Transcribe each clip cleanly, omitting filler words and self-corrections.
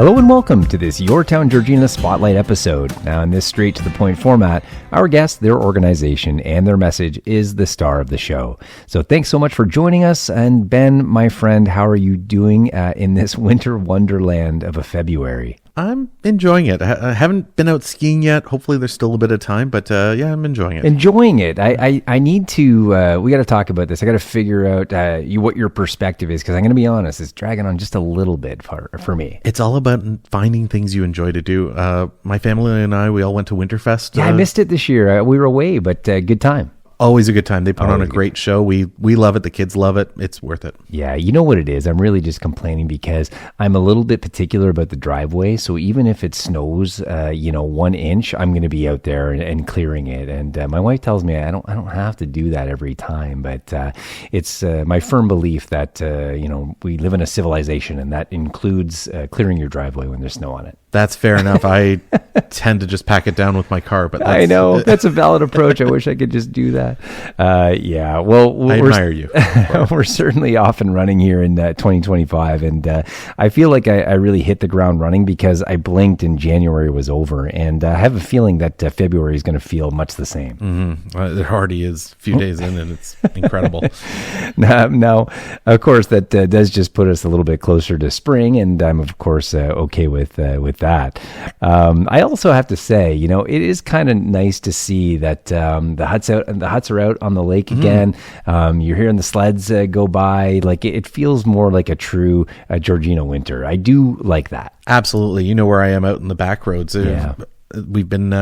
Hello and welcome to this YourTown, Georgina Spotlight episode. Now in this straight to the point format, our guest, their organization, and their message is the star of the show. So thanks so much for joining us. And Ben, my friend, how are you doing in this winter wonderland of a February? I'm enjoying it. I haven't been out skiing yet. Hopefully there's still a bit of time, but yeah, I'm enjoying it. Enjoying it. I need to, we got to talk about this. I got to figure out what your perspective is, because I'm going to be honest, it's dragging on just a little bit for me. It's all about finding things you enjoy to do. My family and I, we all went to Winterfest. Yeah, I missed it this year. We were away, but good time. Always a good time. They put on a great show. We love it. The kids love it. It's worth it. Yeah, you know what it is? I'm really just complaining because I'm a little bit particular about the driveway. So even if it snows, 1 inch, I'm going to be out there and clearing it. And my wife tells me I don't have to do that every time. But it's my firm belief that we live in a civilization, and that includes clearing your driveway when there's snow on it. That's fair enough. I tend to just pack it down with my car, but I know that's a valid approach. I wish I could just do that. Yeah. Well, I admire you. We're certainly off and running here in 2025, and I feel like I really hit the ground running because I blinked and January was over, and I have a feeling that February is going to feel much the same. Mm-hmm. It already is a few days in, and it's incredible. Now, of course, that does just put us a little bit closer to spring, and I'm of course okay with that. I also have to say, it is kind of nice to see that the huts are out on the lake again. You're hearing the sleds go by. Like it feels more like a true Georgina winter. I do like that. Absolutely. You know where I am out in the back roads. Yeah. We've been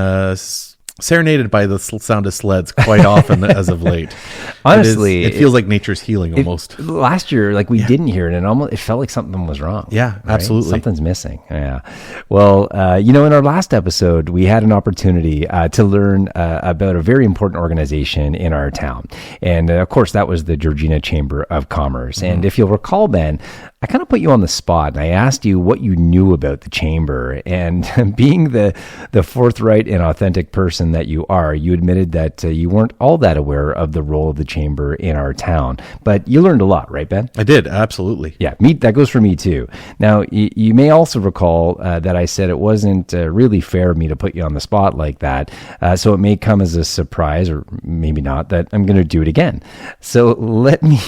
serenaded by the sound of sleds quite often as of late. Honestly, it feels like nature's healing almost. Last year, we didn't hear it, and it felt like something was wrong. Yeah, right? Absolutely. Something's missing. Yeah. Well, in our last episode, we had an opportunity to learn about a very important organization in our town. And of course, that was the Georgina Chamber of Commerce. Mm-hmm. And if you'll recall, Ben, I kind of put you on the spot, and I asked you what you knew about the chamber. And being the forthright and authentic person that you are, you admitted that you weren't all that aware of the role of the chamber in our town. But you learned a lot, right, Ben? I did, absolutely. Yeah, that goes for me too. Now, you may also recall that I said it wasn't really fair of me to put you on the spot like that. So it may come as a surprise, or maybe not, that I'm going to do it again. So let me.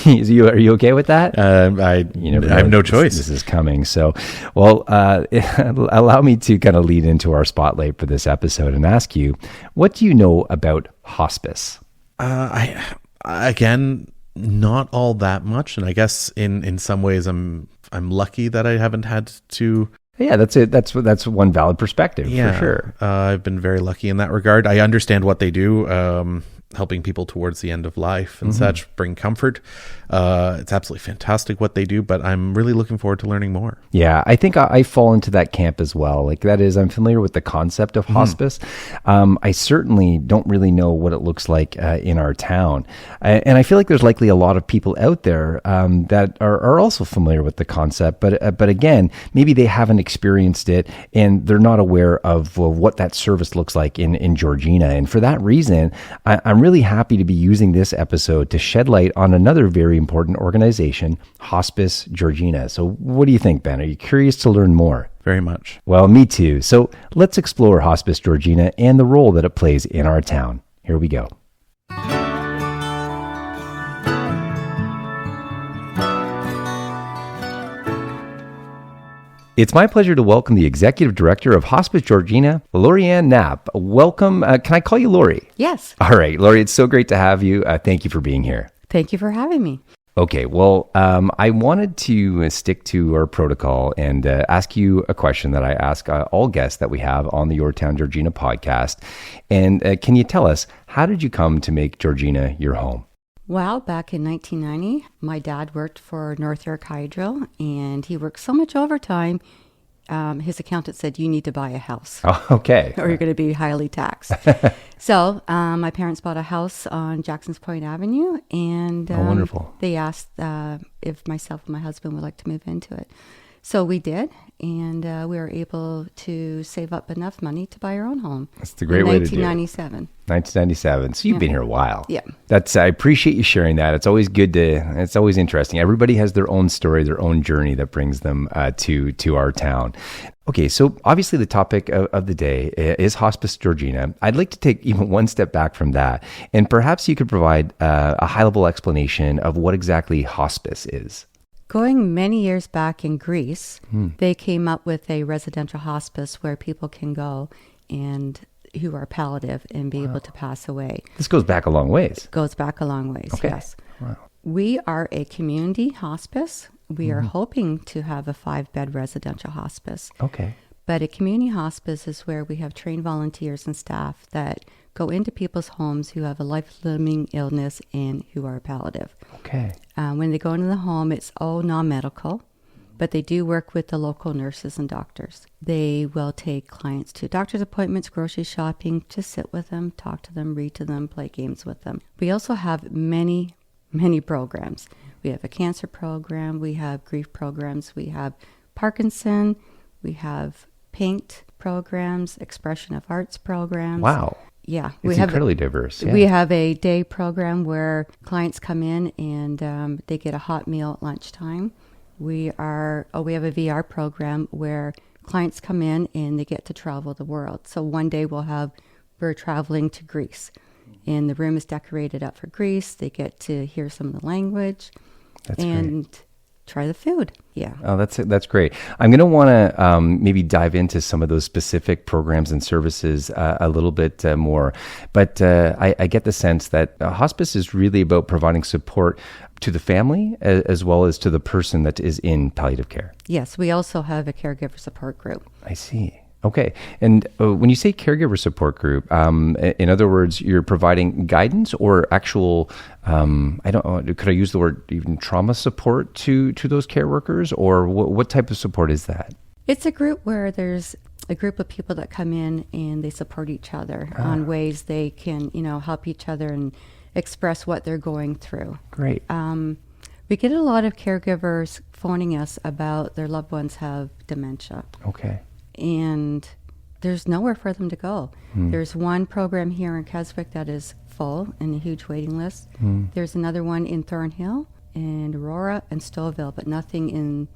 Are you okay with that? I have no choice. This is coming. So, well, allow me to kind of lead into our spotlight for this episode and ask you, what do you know about hospice? Again, not all that much, and I guess in some ways I'm lucky that I haven't had to. Yeah, that's it. That's one valid perspective, for sure. I've been very lucky in that regard. I understand what they do, helping people towards the end of life and such, bring comfort. It's absolutely fantastic what they do, but I'm really looking forward to learning more. Yeah, I think I fall into that camp as well. Like that is, I'm familiar with the concept of hospice. I certainly don't really know what it looks like in our town. And I feel like there's likely a lot of people out there that are also familiar with the concept, but again, maybe they haven't experienced it and they're not aware of what that service looks like in Georgina. And for that reason, I'm really happy to be using this episode to shed light on another very important organization, Hospice Georgina. So what do you think, Ben? Are you curious to learn more? Very much. Well, me too. So let's explore Hospice Georgina and the role that it plays in our town. Here we go. It's my pleasure to welcome the Executive Director of Hospice Georgina, Laurie Ann Knapp. Welcome. Can I call you Laurie? Yes. All right, Laurie, it's so great to have you. Thank you for being here. Thank you for having me. Okay, well, I wanted to stick to our protocol and ask you a question that I ask all guests that we have on the YourTown Georgina podcast. And can you tell us, how did you come to make Georgina your home? Well, back in 1990, my dad worked for North York Hydro, and he worked so much overtime, his accountant said, you need to buy a house. Oh, okay. Or you're going to be highly taxed. So my parents bought a house on Jackson's Point Avenue, and wonderful. They asked if myself and my husband would like to move into it. So we did, and we were able to save up enough money to buy our own home. That's the great way to do it. 1997. 1997. So you've been here a while. Yeah. I appreciate you sharing that. It's always it's always interesting. Everybody has their own story, their own journey that brings them to our town. Okay, so obviously the topic of the day is Hospice Georgina. I'd like to take even one step back from that, and perhaps you could provide a high-level explanation of what exactly hospice is. Going many years back in Greece, they came up with a residential hospice where people can go and who are palliative and be able to pass away. This goes back a long ways. Goes back a long ways, Okay. yes. Wow. We are a community hospice. We are hoping to have a 5-bed residential hospice. Okay. But a community hospice is where we have trained volunteers and staff that go into people's homes who have a life-limiting illness and who are palliative. Okay. When they go into the home, it's all non-medical, but they do work with the local nurses and doctors. They will take clients to doctor's appointments, grocery shopping, just sit with them, talk to them, read to them, play games with them. We also have many programs. We have a cancer program, we have grief programs, we have Parkinson, we have paint programs, expression of arts programs. Wow. Yeah. It's incredibly diverse. Yeah. We have a day program where clients come in and they get a hot meal at lunchtime. We have a VR program where clients come in and they get to travel the world. So one day we're traveling to Greece, and the room is decorated up for Greece. They get to hear some of the language. That's and great. Try the food. Yeah. Oh, that's great. I'm going to want to maybe dive into some of those specific programs and services a little bit more. But I get the sense that hospice is really about providing support to the family as well as to the person that is in palliative care. Yes, we also have a caregiver support group. I see. Okay. And when you say caregiver support group, in other words, you're providing guidance or actual, I don't know, could I use the word even trauma support to those care workers, or what type of support is that? It's a group where there's a group of people that come in and they support each other on ways they can, help each other and express what they're going through. Great. We get a lot of caregivers phoning us about their loved ones have dementia. Okay. And there's nowhere for them to go. There's one program here in Keswick that is full and a huge waiting list. There's another one in Thornhill and Aurora and Stouffville, but nothing in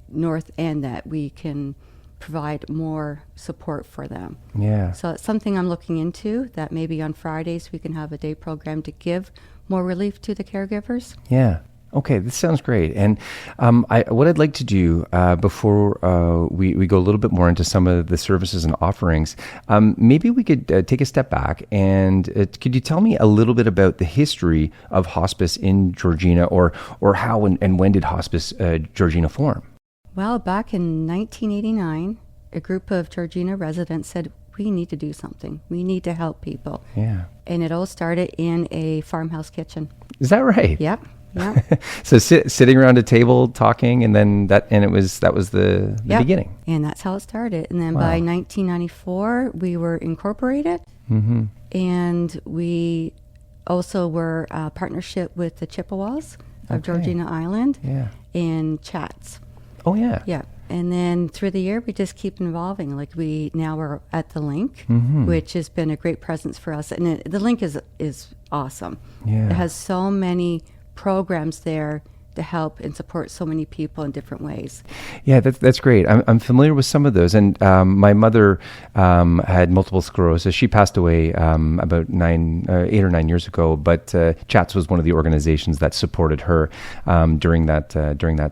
North End that we can provide more support for them. Yeah. So it's something I'm looking into, that maybe on Fridays we can have a day program to give more relief to the caregivers. Yeah. Okay, this sounds great. And what I'd like to do before we go a little bit more into some of the services and offerings, maybe we could take a step back and could you tell me a little bit about the history of hospice in Georgina, or how and when did Hospice Georgina form? Well, back in 1989, a group of Georgina residents said, we need to do something. We need to help people. Yeah. And it all started in a farmhouse kitchen. Is that right? Yep. Yeah. So sitting around a table talking, and then that was the beginning. And that's how it started. And then Wow. by 1994, we were incorporated, and we also were a partnership with the Chippewas of Georgina Island and Chats. Oh yeah. Yeah. And then through the year, we just keep evolving. Like we now are at the Link, which has been a great presence for us. And the Link is awesome. Yeah. It has so many programs there to help and support so many people in different ways. Yeah, that's great. I'm familiar with some of those, and my mother had multiple sclerosis. She passed away about 8 or 9 years ago. But Chats was one of the organizations that supported her during that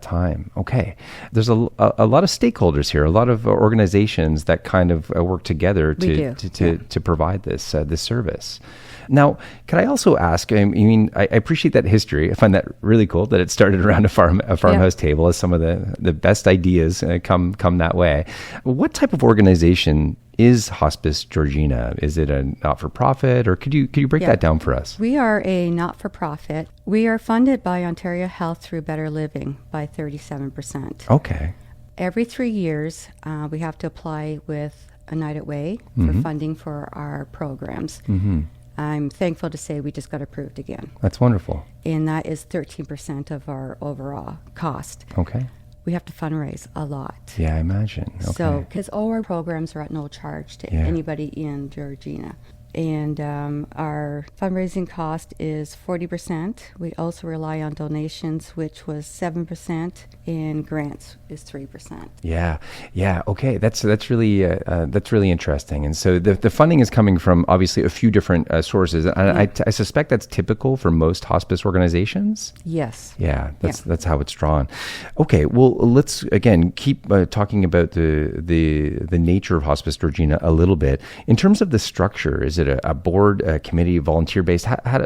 time. Okay, there's a lot of stakeholders here, a lot of organizations that kind of work together to provide this service. Now, can I also ask? I mean, I appreciate that history. I find that really cool that it started around a farmhouse table, as some of the best ideas come that way. What type of organization is Hospice Georgina? Is it a not-for-profit, or could you break that down for us? We are a not-for-profit. We are funded by Ontario Health through Better Living by 37%. Okay. Every 3 years, we have to apply with United Way for funding for our programs. I'm thankful to say we just got approved again. That's wonderful. And that is 13% of our overall cost. Okay. we have to fundraise a lot. Yeah, I imagine. Okay. So, because all our programs are at no charge to anybody in Georgina. And our fundraising cost is 40%. We also rely on donations, which was 7%, and grants is 3%. Yeah. Okay, that's really interesting. And so the funding is coming from obviously a few different sources, and I suspect that's typical for most hospice organizations. Yes. Yeah, that's how it's drawn. Okay, well, let's again keep talking about the nature of Hospice Georgina a little bit. In terms of the structure, is it a board, a committee, volunteer based? How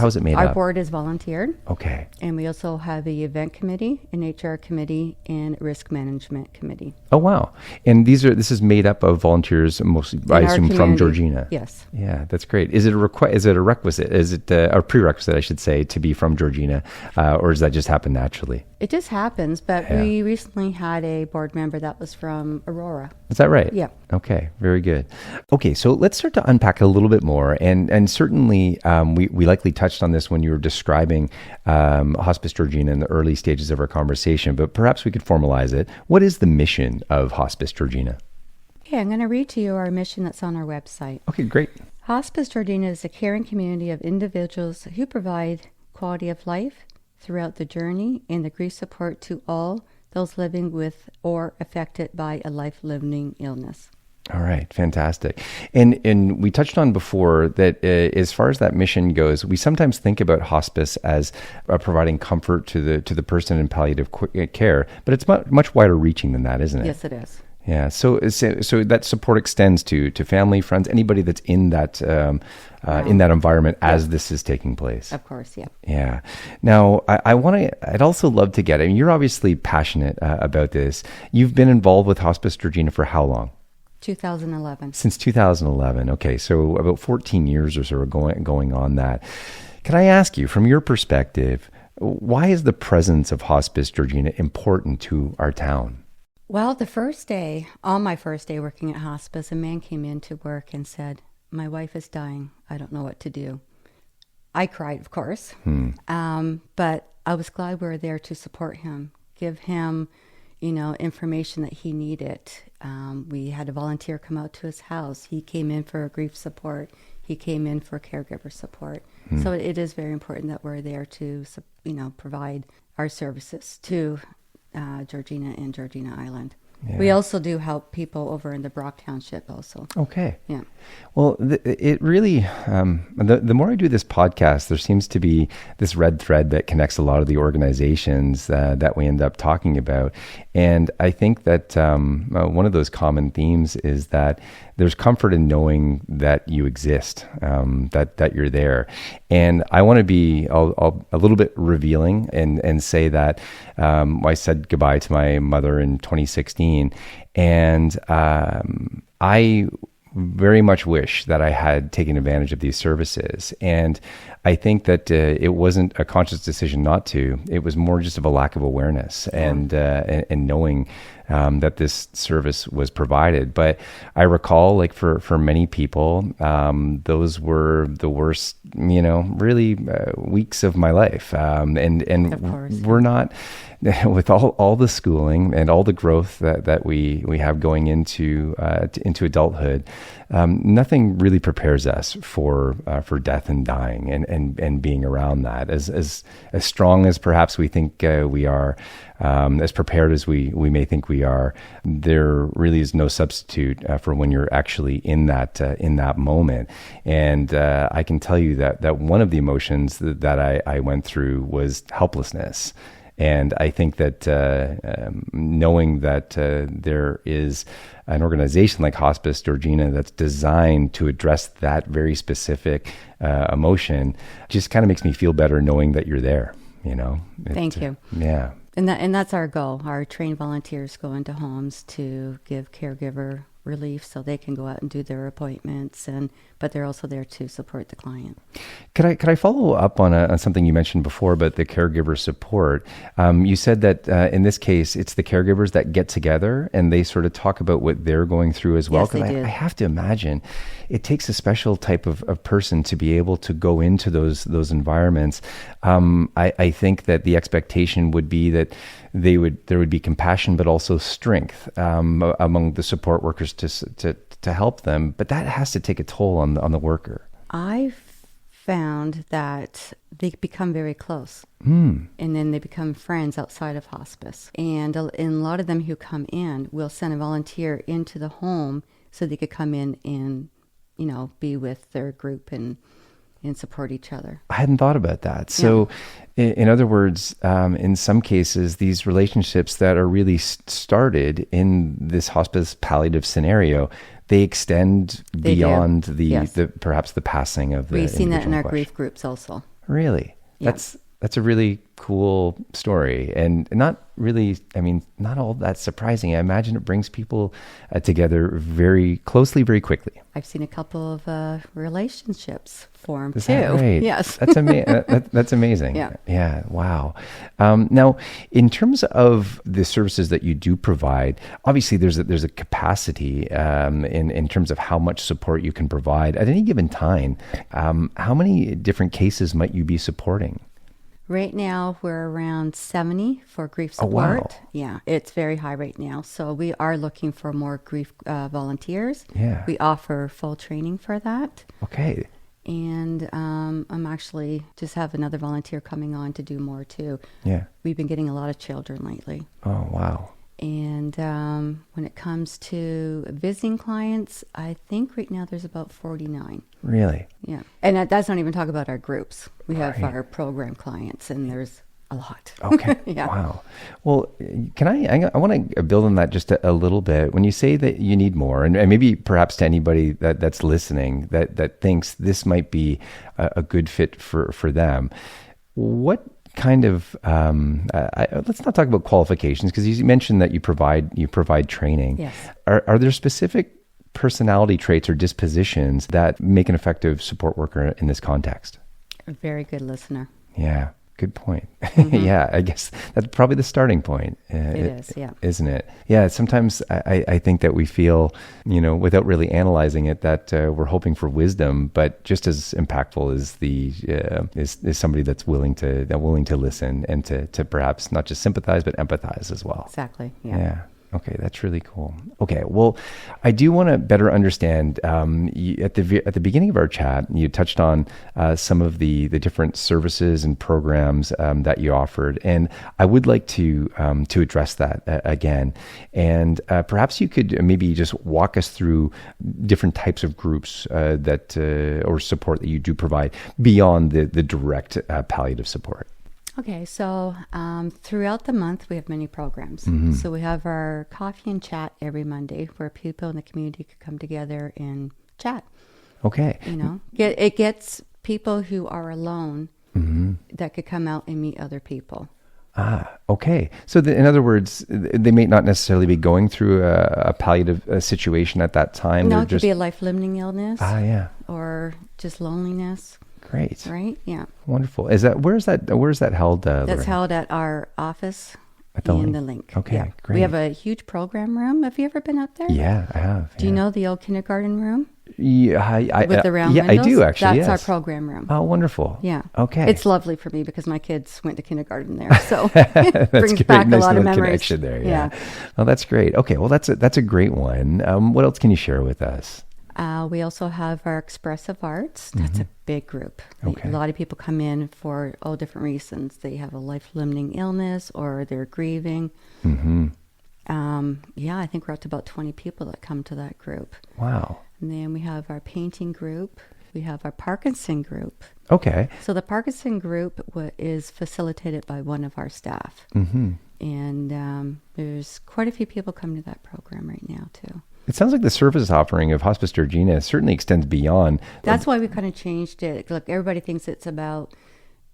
is it made up? Our board is volunteered. Okay. And we also have the event committee, an HR committee, and risk management committee. Oh wow! And this is made up of volunteers, mostly, I assume, from Georgina. Yes. Yeah, that's great. Is it a requisite? Is it a prerequisite, I should say, to be from Georgina, or does that just happen naturally? It just happens, but we recently had a board member that was from Aurora. Is that right? Yeah. Okay, very good. Okay, so let's start to unpack a little bit more, and certainly we likely touched on this when you were describing Hospice Georgina in the early stages of our conversation, but perhaps we could formalize it. What is the mission of Hospice Georgina? Okay, I'm going to read to you our mission that's on our website. Okay, great. Hospice Georgina is a caring community of individuals who provide quality of life throughout the journey and the grief support to all those living with or affected by a life-limiting illness. All right, fantastic. And we touched on before that as far as that mission goes, we sometimes think about hospice as providing comfort to the person in palliative care, but it's much wider reaching than that, isn't it? Yes, it is. Yeah, so that support extends to family, friends, anybody that's in that environment as this is taking place. Of course, yeah. Yeah. Now, I'd also love to get, you're obviously passionate about this. You've been involved with Hospice Georgina for how long? 2011. Since 2011. Okay, so about 14 years or so are going on that. Can I ask you, from your perspective, why is the presence of Hospice Georgina important to our town? Well, on my first day working at hospice, a man came into work and said, "My wife is dying. I don't know what to do." I cried, of course, but I was glad we were there to support him, give him, information that he needed. We had a volunteer come out to his house. He came in for grief support. He came in for caregiver support. So it is very important that we're there to, provide our services to Georgina and Georgina Island. Yeah. We also do help people over in the Brock Township also. Okay. Yeah. Well, it really, the more I do this podcast, there seems to be this red thread that connects a lot of the organizations that we end up talking about. And I think that one of those common themes is that there's comfort in knowing that you exist, that you're there. And I want to be a little bit revealing and say that I said goodbye to my mother in 2016, and I very much wish that I had taken advantage of these services. And I think that it wasn't a conscious decision not to. It was more just of a lack of awareness and knowing that this service was provided. But I recall, like for many people, those were the worst, really weeks of my life. And of course. We're not, with all the schooling and all the growth that we have going into adulthood, nothing really prepares us for death and dying and being around that. As strong as perhaps we think we are, as prepared as we may think we are, there really is no substitute for when you're actually in that moment. And I can tell you that one of the emotions that I went through was helplessness. And I think that knowing that there is an organization like Hospice Georgina that's designed to address that very specific emotion just kind of makes me feel better knowing that you're there. Thank you. Yeah. And that's our goal. Our trained volunteers go into homes to give caregiver relief so they can go out and do their appointments, but they're also there to support the client. Could I follow up on something you mentioned before about the caregiver support? You said that in this case, it's the caregivers that get together and they sort of talk about what they're going through as well. Yes, they do. I have to imagine it takes a special type of person to be able to go into those environments. I think that the expectation would be that there would be compassion, but also strength among the support workers to help them. But that has to take a toll on the worker. I've found that they become very close, and then they become friends outside of hospice. And a lot of them who come in will send a volunteer into the home so they could come in and, be with their group and support each other. I hadn't thought about that. So, in other words, in some cases, these relationships that are really started in this hospice palliative scenario, they extend beyond the perhaps the passing of the. We've seen that in our question. grief groups also. Really, Yeah. that's a really cool story, and not really. I mean, not all that surprising. I imagine it brings people together very closely, very quickly. I've seen a couple of relationships form Is too. that right? Yes, That's amazing. That's amazing. Yeah. Yeah. Wow. Now, in terms of the services that you do provide, obviously there's a capacity in terms of how much support you can provide at any given time. How many different cases might you be supporting? Right now, we're around 70 for grief Oh, support. wow. Yeah, it's very high right now. So we are looking for more grief volunteers. Yeah. We offer full training for that. Okay. And I'm actually just have another volunteer coming on to do more too. Yeah. We've been getting a lot of children lately. Oh, wow. And when it comes to visiting clients, I think right now there's about 49. Really? Yeah. And that's not even talk about our groups. We have Right. our program clients, and there's a lot. Okay. Yeah. Wow. Well, can I want to build on that just a little bit. When you say that you need more, and maybe perhaps to anybody that's listening that thinks this might be a good fit for them, what kind of let's not talk about qualifications, because you mentioned that you provide training. Yes. Are there specific personality traits or dispositions that make an effective support worker in this context? A very good listener. Yeah, good point. Mm-hmm. Yeah, I guess that's probably the starting point. It is, yeah. Isn't it? Yeah, sometimes I think that we feel, without really analyzing it, that we're hoping for wisdom, but just as impactful is somebody that's willing to listen and to perhaps not just sympathize, but empathize as well. Exactly. Yeah. Yeah. Okay, that's really cool. Okay, well, I do want to better understand. At the beginning of our chat, you touched on some of the different services and programs that you offered, and I would like to address that again. And perhaps you could maybe just walk us through different types of groups or support that you do provide beyond the direct palliative support. Okay, so throughout the month, we have many programs. Mm-hmm. So we have our coffee and chat every Monday where people in the community could come together and chat. Okay. It gets people who are alone Mm-hmm. that could come out and meet other people. Okay. So in other words, they may not necessarily be going through a palliative situation at that time. No, They're it could just be a life-limiting illness yeah. or just loneliness, Great. right? Yeah. Wonderful. Where's that held? That's Laurie? held at our office At the in link. the link. Okay, Yeah. great. We have a huge program room. Have you ever been up there? Yeah, I have. Do you know the old kindergarten room? Yeah, With the round yeah, windows? I do actually. That's our yes. program room. Oh, wonderful. Yeah. Okay. It's lovely for me because my kids went to kindergarten there. So That's it brings great. back Nice a lot of little memories. connection there. Yeah. Well, that's great. Okay. Well, that's a great one. What else can you share with us? We also have our expressive arts. That's a big group. Okay. A lot of people come in for all different reasons. They have a life-limiting illness or they're grieving. Mm-hmm. I think we're up to about 20 people that come to that group. Wow. And then we have our painting group. We have our Parkinson group. Okay. So the Parkinson group is facilitated by one of our staff. Mm-hmm. And there's quite a few people coming to that program right now, too. It sounds like the service offering of Hospice Georgina certainly extends beyond. That's why we kind of changed it. Look, everybody thinks it's about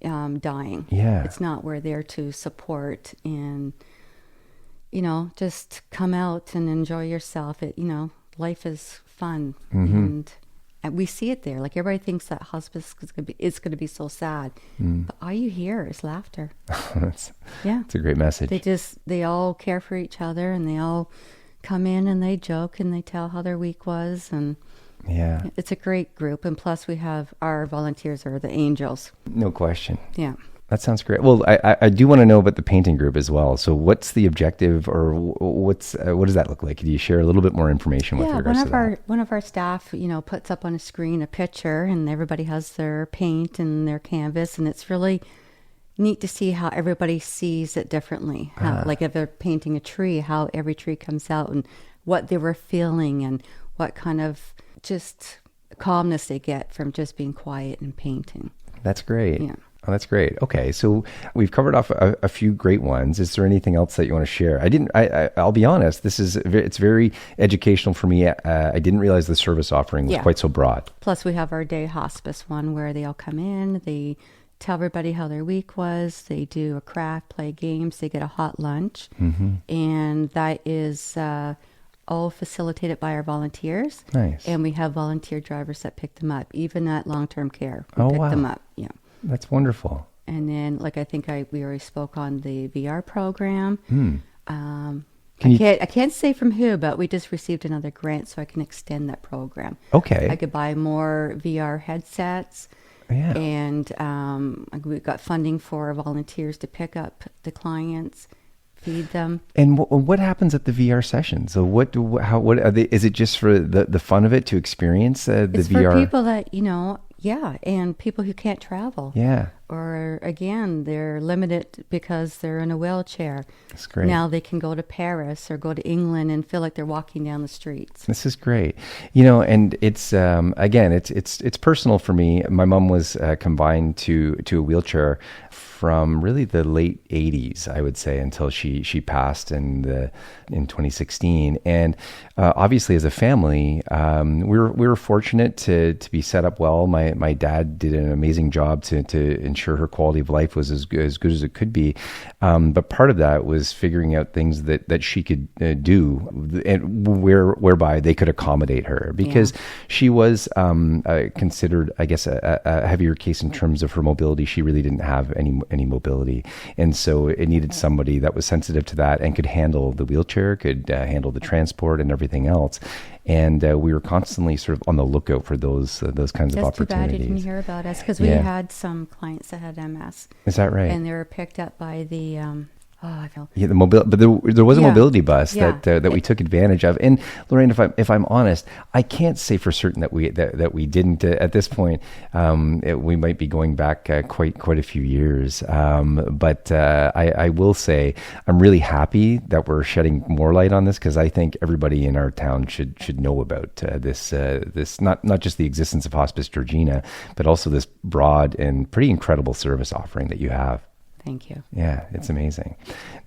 dying. Yeah. It's not. We're there to support and, just come out and enjoy yourself. life is fun. And we see it there. Like, everybody thinks that hospice is going to be so sad. But all you hear is laughter. That's a great message. They all care for each other, and they all come in and they joke and they tell how their week was. And yeah, it's a great group. And plus we have our volunteers are the angels. No question. Yeah. That sounds great. Well, I do want to know about the painting group as well. So what's the objective, or what does that look like? Could you share a little bit more information with regards to that? One of our staff, puts up on a screen a picture, and everybody has their paint and their canvas, and it's really neat to see how everybody sees it differently. Like if they're painting a tree, how every tree comes out, and what they were feeling, and what kind of just calmness they get from just being quiet and painting. That's great. Yeah. Oh, that's great. Okay, so we've covered off a few great ones. Is there anything else that you want to share? I'll be honest. It's very educational for me. I didn't realize the service offering was quite so broad. Plus, we have our day hospice one where they all come in. They tell everybody how their week was. They do a craft, play games. They get a hot lunch, and that is all facilitated by our volunteers. Nice. And we have volunteer drivers that pick them up, even at long-term care. Oh, pick wow. them up. Yeah. That's wonderful. And then, like, I think we already spoke on the VR program. I can't say from who, but we just received another grant, so I can extend that program. Okay. I could buy more VR headsets. Yeah. And we've got funding for volunteers to pick up the clients, feed them. And what happens at the VR session? So what are they? Is it just for the fun of it to experience the it's VR? For people that and people who can't travel. Yeah. Or again, they're limited because they're in a wheelchair. That's great. Now they can go to Paris or go to England and feel like they're walking down the streets. This is great. And it's again, it's personal for me. My mom was confined to a wheelchair from really the late 80s, I would say, until she passed in 2016. And obviously, as a family, we were fortunate to be set up well. My dad did an amazing job to ensure her quality of life was as good as it could be. But part of that was figuring out things that she could do, and whereby they could accommodate her, because she was considered, I guess, a heavier case in terms of her mobility. She really didn't have any mobility, and so it needed somebody that was sensitive to that and could handle the wheelchair, could handle the transport and everything else. And we were constantly sort of on the lookout for those kinds of opportunities. That's too bad you didn't hear about us, because we had some clients that had MS. Is that right? And they were picked up by the but there was a mobility bus that we took advantage of. And Laurie Ann, if I'm honest, I can't say for certain that we didn't at this point. We might be going back quite a few years. But I will say I'm really happy that we're shedding more light on this, because I think everybody in our town should know about this not just the existence of Hospice Georgina, but also this broad and pretty incredible service offering that you have. Thank you. Yeah, it's amazing.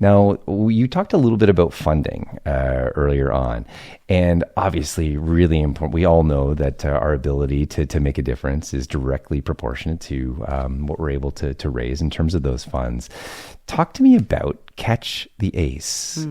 Now, you talked a little bit about funding earlier on, and obviously really important. We all know that our ability to make a difference is directly proportionate to what we're able to raise in terms of those funds. Talk to me about Catch the Ace.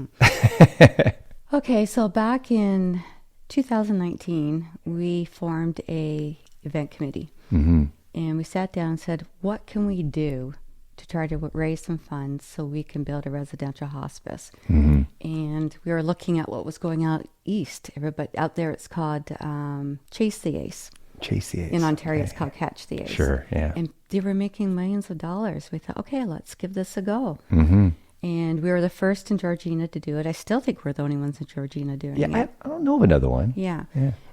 Okay, so back in 2019, we formed a event committee, and we sat down and said, what can we do to try to raise some funds so we can build a residential hospice? And we were looking at what was going on east. Everybody out there, it's called Chase the Ace. Chase the Ace. In Ontario, it's called Catch the Ace. Sure, yeah. And they were making millions of dollars. We thought, okay, let's give this a go. And we were the first in Georgina to do it. I still think we're the only ones in Georgina doing it. Yeah, I don't know of another one. Yeah.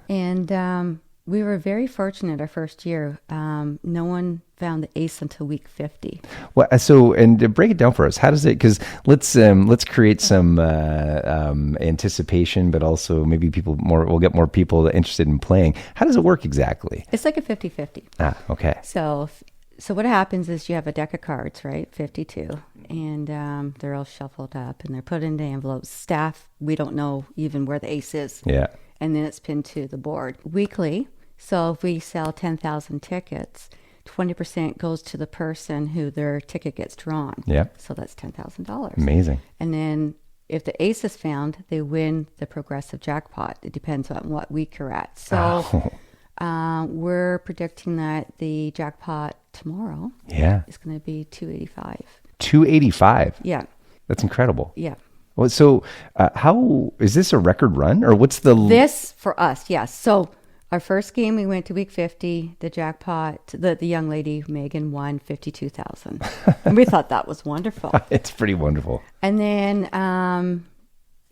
And we were very fortunate our first year. No one found the ace until week 50. Well, and to break it down for us, how does it? Because let's create some anticipation, but also maybe we'll get more people interested in playing. How does it work exactly? It's like a 50-50. Okay. So what happens is you have a deck of cards, right? 52, and they're all shuffled up and they're put into envelopes. Staff, we don't know even where the ace is. Yeah. And then it's pinned to the board weekly. So if we sell 10,000 tickets, 20% goes to the person who their ticket gets drawn. Yeah. So that's $10,000. Amazing. And then if the ace is found, they win the progressive jackpot. It depends on what week you're at. So we're predicting that the jackpot tomorrow is going to be 285. 285? Yeah. That's incredible. Yeah. Well, so how is this a record run, or what's the... This, for us, yes. So our first game, we went to week 50. The jackpot, the young lady, Megan, won $52,000. And we thought that was wonderful. It's pretty wonderful. And then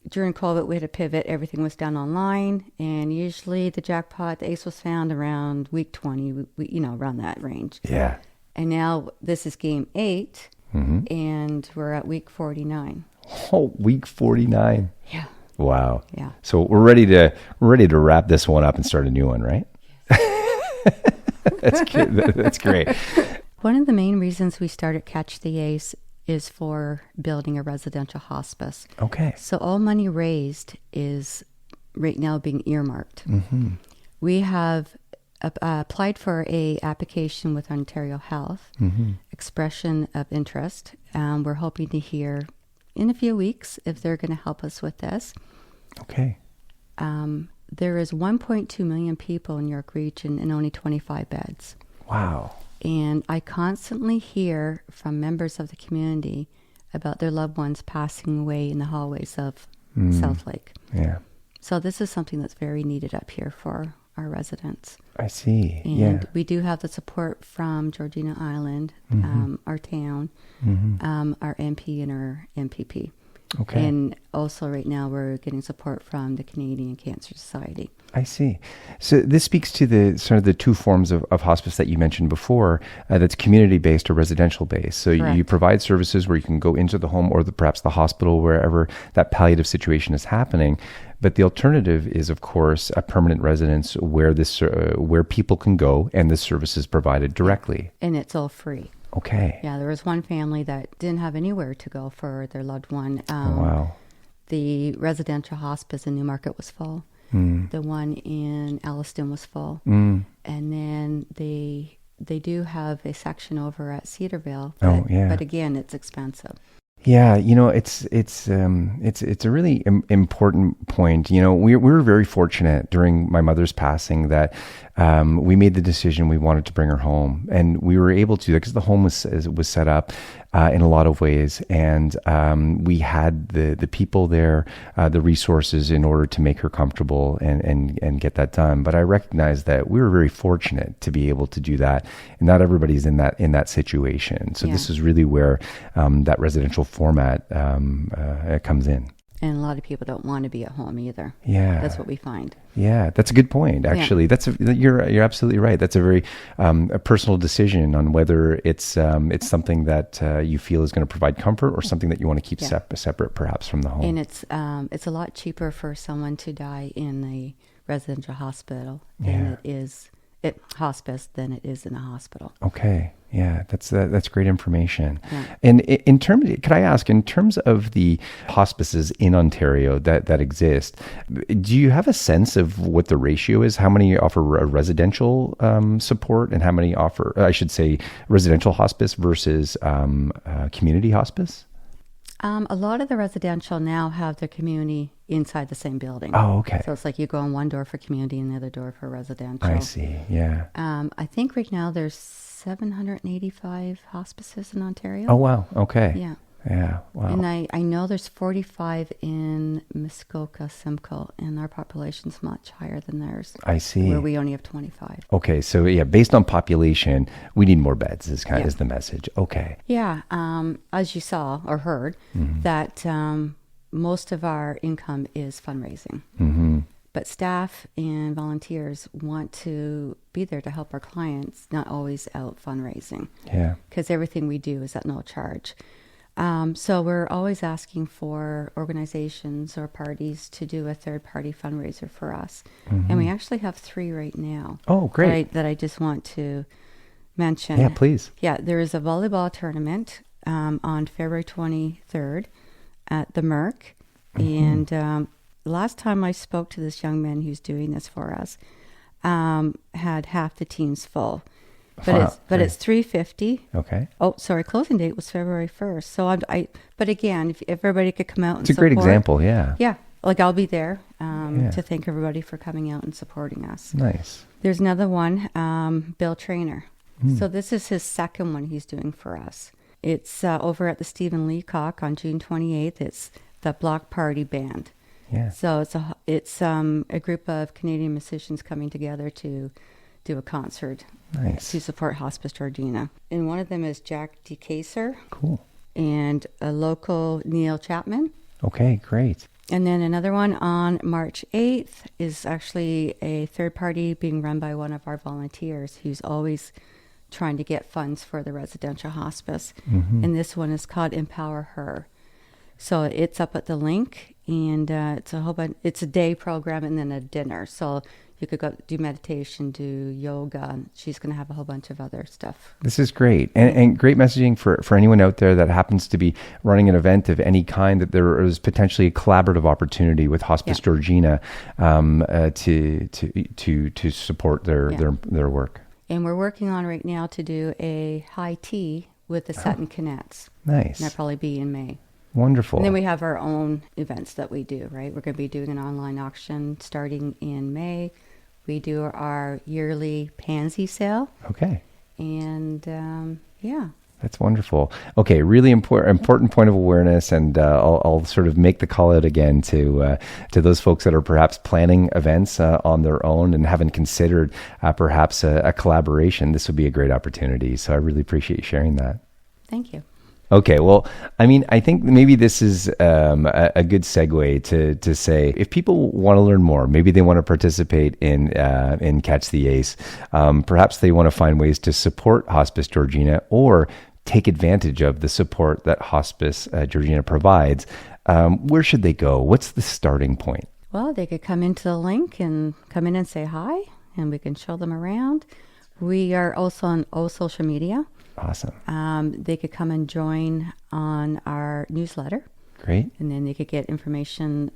during COVID, we had a pivot. Everything was done online. And usually the jackpot, the ace was found around week 20, around that range. Yeah. And now this is game 8, and we're at week 49. Oh, week 49. Yeah. Wow. Yeah. So we're ready to wrap this one up and start a new one, right? That's good. That's great. One of the main reasons we started Catch the Ace is for building a residential hospice. Okay. So all money raised is right now being earmarked. We have applied for a application with Ontario Health, expression of interest. We're hoping to hear in a few weeks if they're going to help us with this. Okay. There is 1.2 million people in York Region and only 25 beds. Wow. And I constantly hear from members of the community about their loved ones passing away in the hallways of South Lake. Yeah. So this is something that's very needed up here for our residents. I see. And we do have the support from Georgina Island, our town, our MP and our MPP. Okay. And also right now we're getting support from the Canadian Cancer Society. I see. So this speaks to the sort of the two forms of hospice that you mentioned before, that's community-based or residential-based. So you provide services where you can go into the home or perhaps the hospital, wherever that palliative situation is happening. But the alternative is, of course, a permanent residence where where people can go and this service is provided directly. And it's all free. Okay. Yeah, there was one family that didn't have anywhere to go for their loved one. Wow. The residential hospice in Newmarket was full. The one in Alliston was full. And then they do have a section over at Cedarville. But again, it's expensive. Yeah, it's a really important point. We were very fortunate during my mother's passing that we made the decision we wanted to bring her home, and we were able to because the home was set up in a lot of ways, and we had the people there, the resources in order to make her comfortable and get that done. But I recognize that we were very fortunate to be able to do that, and not everybody's in that situation. So this is really where that residential format comes in. And a lot of people don't want to be at home either. Yeah, that's what we find. Yeah, that's a good point. Actually, you're absolutely right. That's a very a personal decision on whether it's something that you feel is going to provide comfort or something that you want to keep separate, perhaps from the home. And it's a lot cheaper for someone to die in a residential hospital than it is hospice than it is in a hospital. Okay. Yeah, that's great information. Yeah. And could I ask, in terms of the hospices in Ontario that exist, do you have a sense of what the ratio is? How many offer residential support and how many offer, I should say, residential hospice versus community hospice? A lot of the residential now have their community inside the same building. Oh, okay. So it's like you go in one door for community and the other door for residential. I see, yeah. I think right now there's 785 hospices in Ontario. Oh, wow, okay. Yeah. Yeah, wow. And I know there's 45 in Muskoka, Simcoe, and our population's much higher than theirs. I see. Where we only have 25. Okay, so based on population, we need more beds is the message. Okay. Yeah, as you saw or heard, that most of our income is fundraising. Mm-hmm. But staff and volunteers want to be there to help our clients, not always out fundraising. Yeah. Because everything we do is at no charge. So we're always asking for organizations or parties to do a third-party fundraiser for us. Mm-hmm. And we actually have 3 right now. Oh, great. That I just want to mention. Yeah, please. Yeah, there is a volleyball tournament on February 23rd at the Merc. Mm-hmm. And last time I spoke to this young man who's doing this for us, had half the teams full. But it's $350. Okay. Oh, sorry, closing date was February 1st. So but again, if everybody could come out and It's a great example, yeah. Yeah, like I'll be there to thank everybody for coming out and supporting us. Nice. There's another one, Bill Traynor. So this is his second one he's doing for us. It's over at the Stephen Leacock on June 28th. It's the Block Party Band. Yeah. So it's a group of Canadian musicians coming together to do a concert. Nice. To support Hospice Georgina. And one of them is Jack DeCaser. Cool. And a local Neil Chapman. Okay, great. And then another one on March 8th is actually a third party being run by one of our volunteers who's always trying to get funds for the residential hospice. Mm-hmm. And this one is called Empower Her. So it's up at the link, and it's a day program and then a dinner. So you could go do meditation, do yoga. She's going to have a whole bunch of other stuff. This is great. And great messaging for anyone out there that happens to be running an event of any kind, that there is potentially a collaborative opportunity with Hospice Georgina to support their work. And we're working on right now to do a high tea with the Sutton Canettes. Nice. And that'll probably be in May. Wonderful. And then we have our own events that we do, right? We're going to be doing an online auction starting in May. We do our yearly pansy sale. Okay. And yeah. That's wonderful. Okay, really important point of awareness, and I'll sort of make the call out again to those folks that are perhaps planning events on their own and haven't considered perhaps a collaboration. This would be a great opportunity. So I really appreciate you sharing that. Thank you. Okay, well, I mean, I think maybe this is a good segue to say, if people want to learn more, maybe they want to participate in Catch the Ace, perhaps they want to find ways to support Hospice Georgina or take advantage of the support that Hospice Georgina provides. Where should they go? What's the starting point? Well, they could come into the link and come in and say hi, and we can show them around. We are also on all social media. Awesome. They could come and join on our newsletter. Great. And then they could get information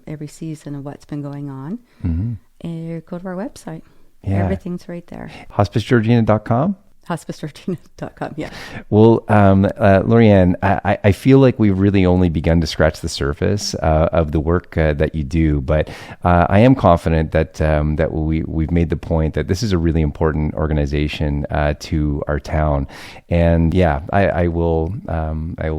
every season of what's been going on. Mm-hmm. And go to our website. Yeah. Everything's right there. HospiceGeorgina.com? HospiceGeorgina.com, yeah. Well, Laurie Ann, I feel like we've really only begun to scratch the surface of the work that you do, but I am confident that we've made the point that this is a really important organization to our town. And yeah, I will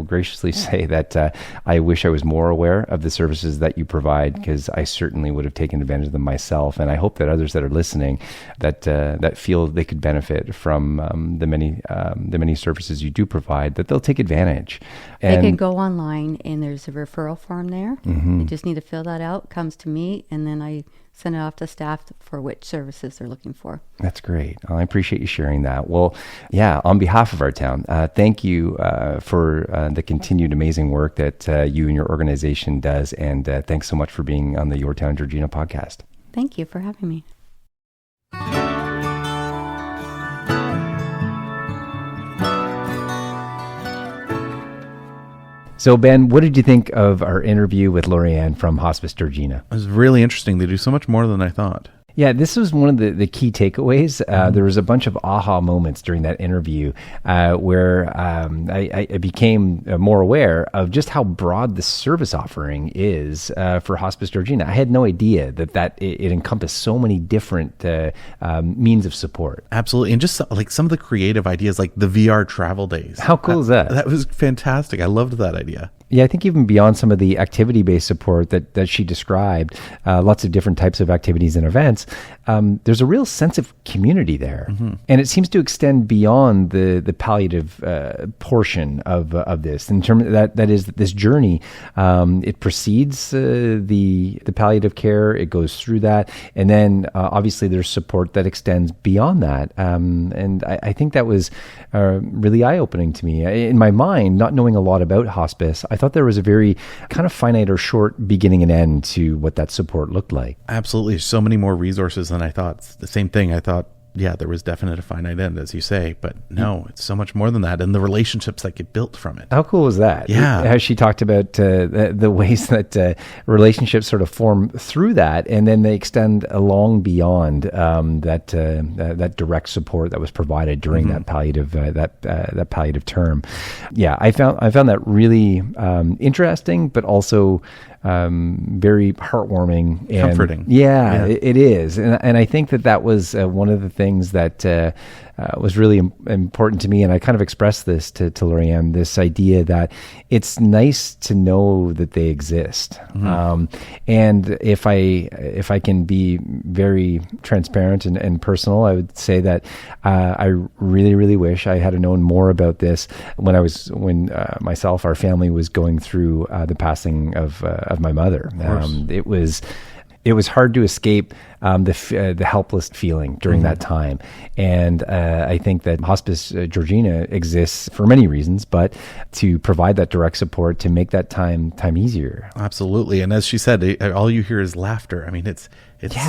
graciously say that I wish I was more aware of the services that you provide, because I certainly would have taken advantage of them myself. And I hope that others that are listening that feel they could benefit from the many services you do provide, that they'll take advantage. And they can go online, and there's a referral form there. Mm-hmm. They just need to fill that out. Comes to me, and then I send it off to staff for which services they're looking for. That's great. I appreciate you sharing that. Well, yeah, on behalf of our town, thank you for the continued amazing work that you and your organization does, and thanks so much for being on the YourTown Georgina podcast. Thank you for having me. So, Ben, what did you think of our interview with Laurie Ann from Hospice Georgina? It was really interesting. They do so much more than I thought. Yeah, this was one of the key takeaways. There was a bunch of aha moments during that interview where I became more aware of just how broad the service offering is for Hospice Georgina. I had no idea that it encompassed so many different means of support. Absolutely. And just like some of the creative ideas, like the VR travel days. How cool is that? That was fantastic. I loved that idea. Yeah, I think even beyond some of the activity-based support that she described, lots of different types of activities and events, there's a real sense of community there. Mm-hmm. And it seems to extend beyond the palliative portion of this. In terms of that is this journey, it precedes the palliative care, it goes through that, and then obviously there's support that extends beyond that. And I think that was really eye-opening to me. In my mind, not knowing a lot about hospice, I thought there was a very kind of finite or short beginning and end to what that support looked like. Absolutely. So many more resources than I thought. It's the same thing. I thought there was definite a finite end, as you say, but no, it's so much more than that, and the relationships that get built from it. How cool was that? Yeah. How she talked about the ways that relationships sort of form through that, and then they extend along beyond that direct support that was provided during that palliative that palliative term. Yeah, I found that really interesting, but also very heartwarming and comforting. Yeah. It is, and I think that was one of the things that was really important to me, and I kind of expressed this to Laurie Ann, this idea that it's nice to know that they exist. And if I can be very transparent and personal, I would say that I really, really wish I had known more about this when myself, our family was going through the passing of my mother. It was hard to escape the helpless feeling during that time. And I think that Hospice Georgina exists for many reasons, but to provide that direct support to make that time easier. Absolutely. And as she said, all you hear is laughter. I mean, it's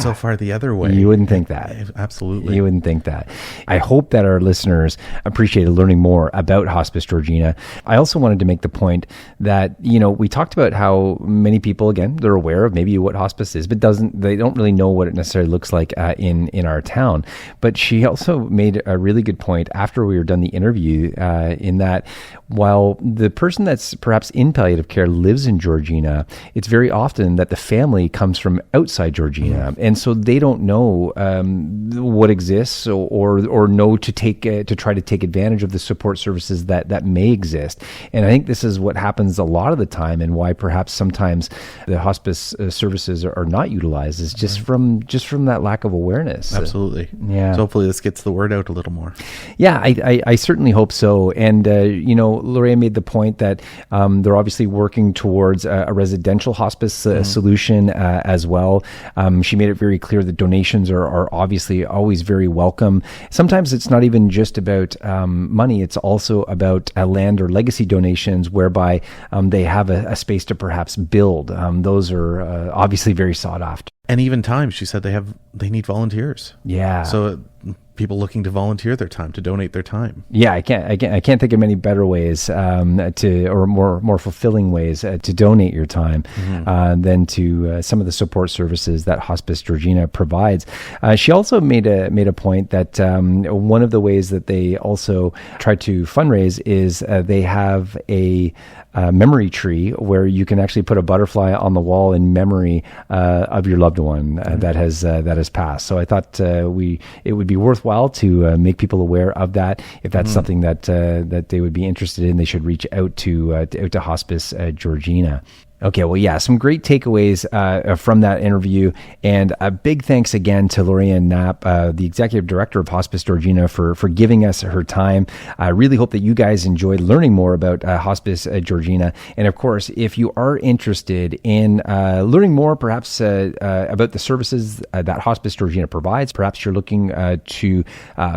so far the other way. You wouldn't think that. Absolutely. You wouldn't think that. I hope that our listeners appreciated learning more about Hospice Georgina. I also wanted to make the point that, we talked about how many people, again, they're aware of maybe what hospice is, but they don't really know what it necessarily looks like in our town. But she also made a really good point after we were done the interview in that while the person that's perhaps in palliative care lives in Georgina, it's very often that the family comes from outside Georgina. And so they don't know what exists or know to try to take advantage of the support services that may exist. And I think this is what happens a lot of the time, and why perhaps sometimes the hospice services are not utilized, is just from that lack of awareness. Absolutely. Yeah. So hopefully this gets the word out a little more. Yeah, I certainly hope so. And Laurie made the point that they're obviously working towards a residential hospice solution as well. She made it very clear that donations are obviously always very welcome. Sometimes it's not even just about money. It's also about land or legacy donations, whereby they have a space to perhaps build. Those are obviously very sought after. And even time, she said they need volunteers. Yeah. So people looking to volunteer their time, to donate their time. Yeah, I can't think of many better ways or more fulfilling ways to donate your time than to some of the support services that Hospice Georgina provides. She also made a point that one of the ways that they also try to fundraise is they have a memory tree where you can actually put a butterfly on the wall in memory of your loved one that has passed. So I thought it would be worthwhile to make people aware of that. If that's something that they would be interested in, they should reach out to Hospice Georgina. Okay, well, yeah, some great takeaways from that interview, and a big thanks again to Laurie Ann Knapp, the Executive Director of Hospice Georgina, for giving us her time. I really hope that you guys enjoyed learning more about Hospice Georgina, and of course, if you are interested in learning more, perhaps about the services that Hospice Georgina provides, perhaps you're looking to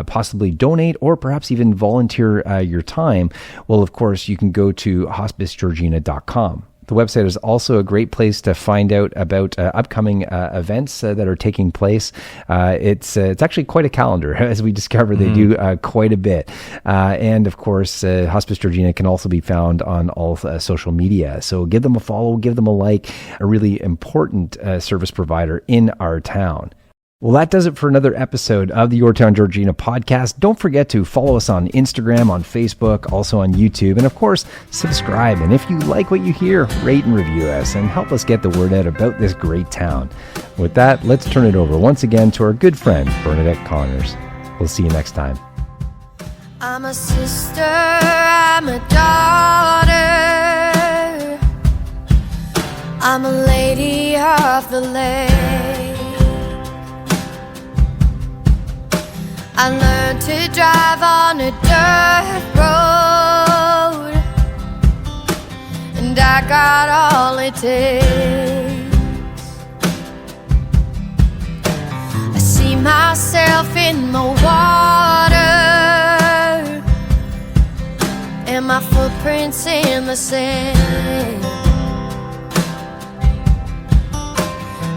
possibly donate or perhaps even volunteer your time, well, of course, you can go to hospicegeorgina.com. The website is also a great place to find out about upcoming events that are taking place. It's actually quite a calendar. As we discovered, they do quite a bit. And of course, Hospice Georgina can also be found on all social media. So give them a follow, give them a like, a really important service provider in our town. Well, that does it for another episode of the YourTown Georgina podcast. Don't forget to follow us on Instagram, on Facebook, also on YouTube, and of course, subscribe. And if you like what you hear, rate and review us and help us get the word out about this great town. With that, let's turn it over once again to our good friend, Bernadette Connors. We'll see you next time. I'm a sister, I'm a daughter, I'm a lady of the lake. I learned to drive on a dirt road, and I got all it takes. I see myself in the water, and my footprints in the sand.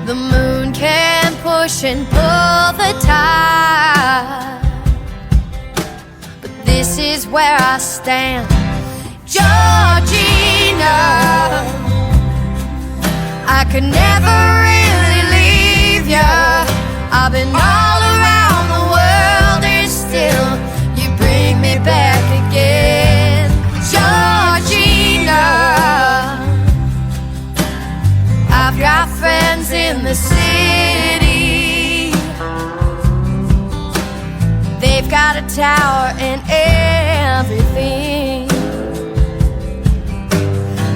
The moon can put push and pull the tide, but this is where I stand. Georgina, I could never really leave ya. I've been all around the world and still you bring me back again. Georgina, I've got friends in the city. They've got a tower and everything.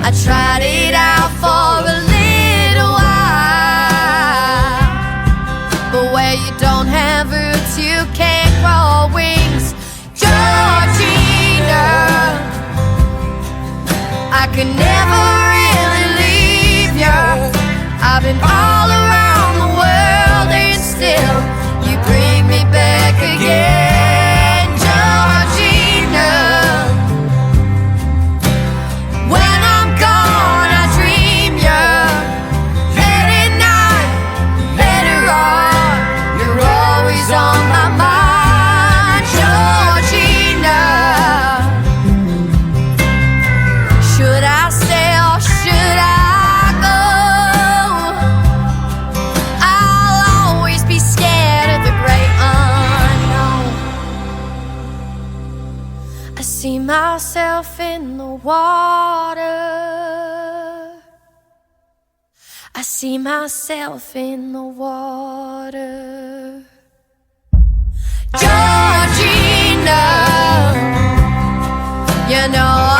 I tried it out for a little while, but where you don't have roots, you can't grow wings. Georgina, I could never really leave ya. I've been all around the world and still you bring me back again. Georgina, when I'm gone I dream ya. Late at night, later on, you're always on my mind. Georgina, should I stay or should I go? I'll always be scared of the great unknown. I see myself in the water. I see myself in the water. Georgina, you know